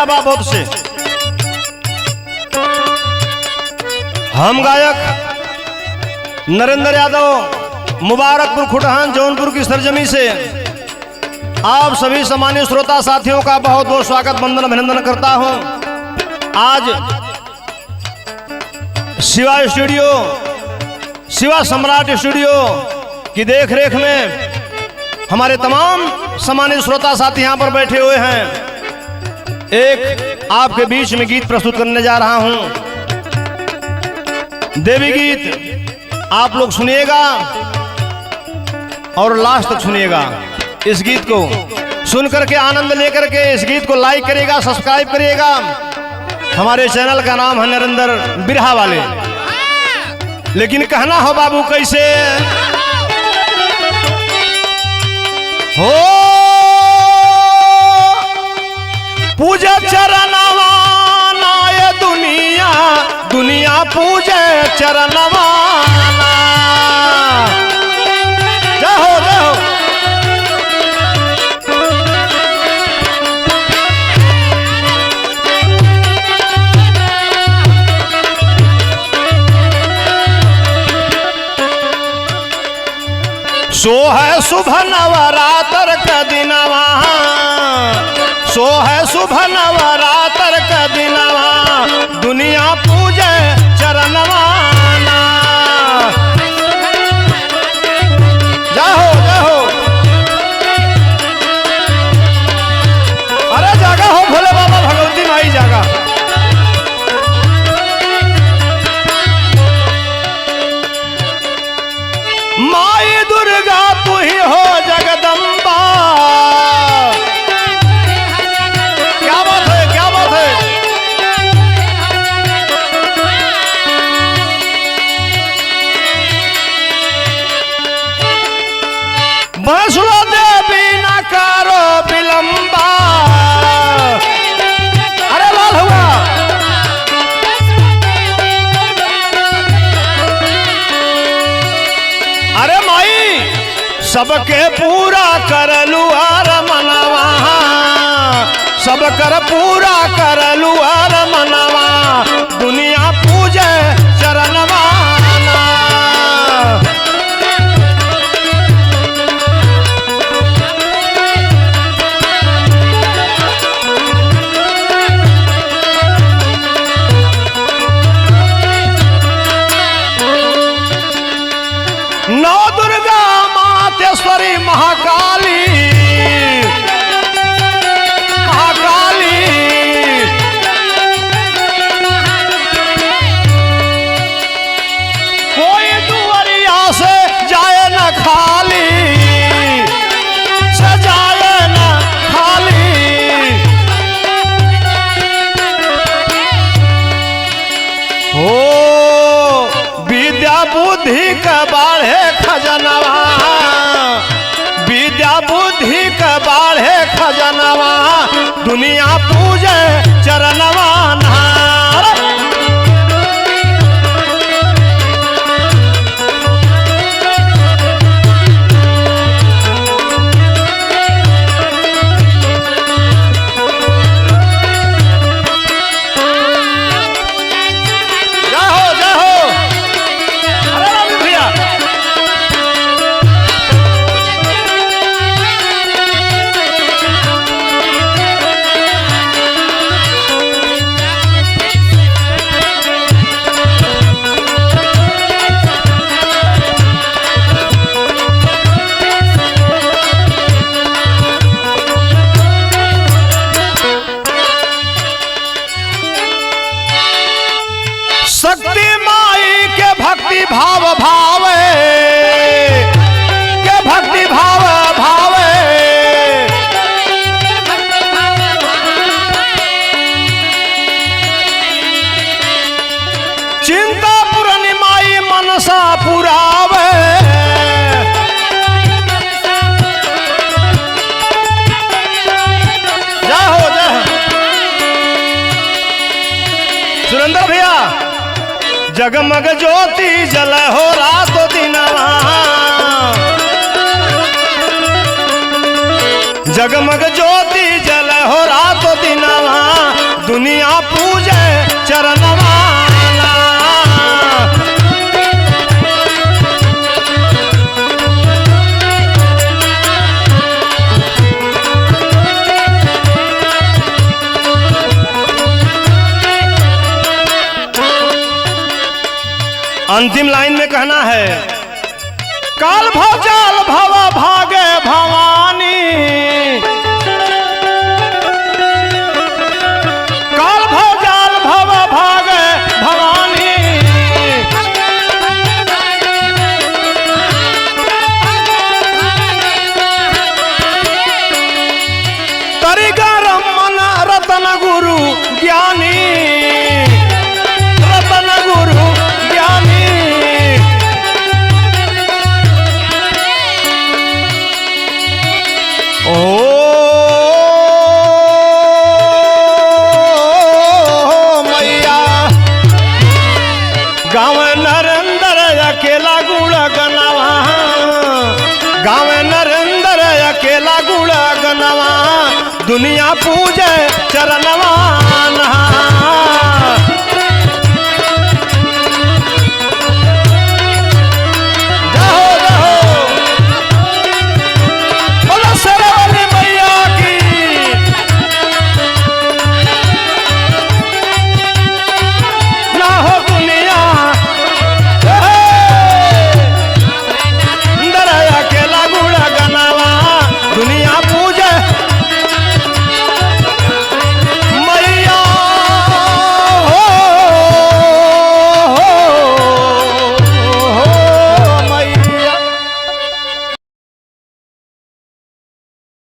भैया बाबोद से। हम गायक नरेंद्र यादव मुबारकपुर खुटहान जौनपुर की सरजमी से आप सभी सम्मानित श्रोता साथियों का बहुत बहुत स्वागत वंदन अभिनंदन करता हूं। आज शिवा स्टूडियो, शिवा सम्राट स्टूडियो की देखरेख में हमारे तमाम सम्मानित श्रोता साथी यहाँ पर बैठे हुए हैं। एक आपके बीच में गीत प्रस्तुत करने जा रहा हूं, देवी गीत। आप लोग सुनिएगा और लास्ट तक सुनिएगा। इस गीत को सुन करके आनंद लेकर के इस गीत को लाइक करिएगा, सब्सक्राइब करिएगा। हमारे चैनल का नाम है नरेंद्र बिरहा वाले। लेकिन कहना हो बाबू कैसे हो, पूजे चरणवा नाय दुनिया, दुनिया पूजे चरणवा। जय हो जय हो। सो है शुभ नवरात्र का दिनवा, सो है शुभ नवरात्र का दिनवा, दुनिया पूजे चरणवा। जय हो जय हो। अरे जागा हो भोले बाबा भगवती माई जागा। माई दुर्गा तू ही हो जगदम्बा। क्या बात है क्या बात है। वैष्णो देवी न करो विलंबा। अरे लाल हुआ। अरे माई सबके पूरा कर लुआर मनवा, सब कर पूरा कर लुआर मनवा, दुनिया पूजे चरणवा। नौ दुर्गा मातेश्वरी महाकाली, महाकाली। कोई दुआरिया से जाए न खाली, से जाए न खाली। ओ विद्या बुद्धि का बाढ़े खजनवा, विद्या बुद्धि का बाढ़े खजनवा, दुनिया पूजे चरणवा। शक्ति माई के भक्ति भाव भावे, के भक्ति भाव भावे। चिंता पूरनी माई मनसा पुरावे। जय हो जय हो। सुरेंद्र भैया जगमग ज्योति जल हो रात दिनवा, जगमग ज्योति जल हो रात दिनवा, दुनिया पूजे चरणवाना। अंतिम लाइन में कहना है, काल भवजाल भव भागे भवानी, काल भवजाल भव भागे भवानी, तरी गरम मन रतन गुरु ज्ञानी, रतन गुरु ज्ञानी। ओ मैया गाँव नरेंद्र अकेला गुण गनवा, गाँव नरेंद्र अकेला गुण गनवा, दुनिया पूजे चरणवाना।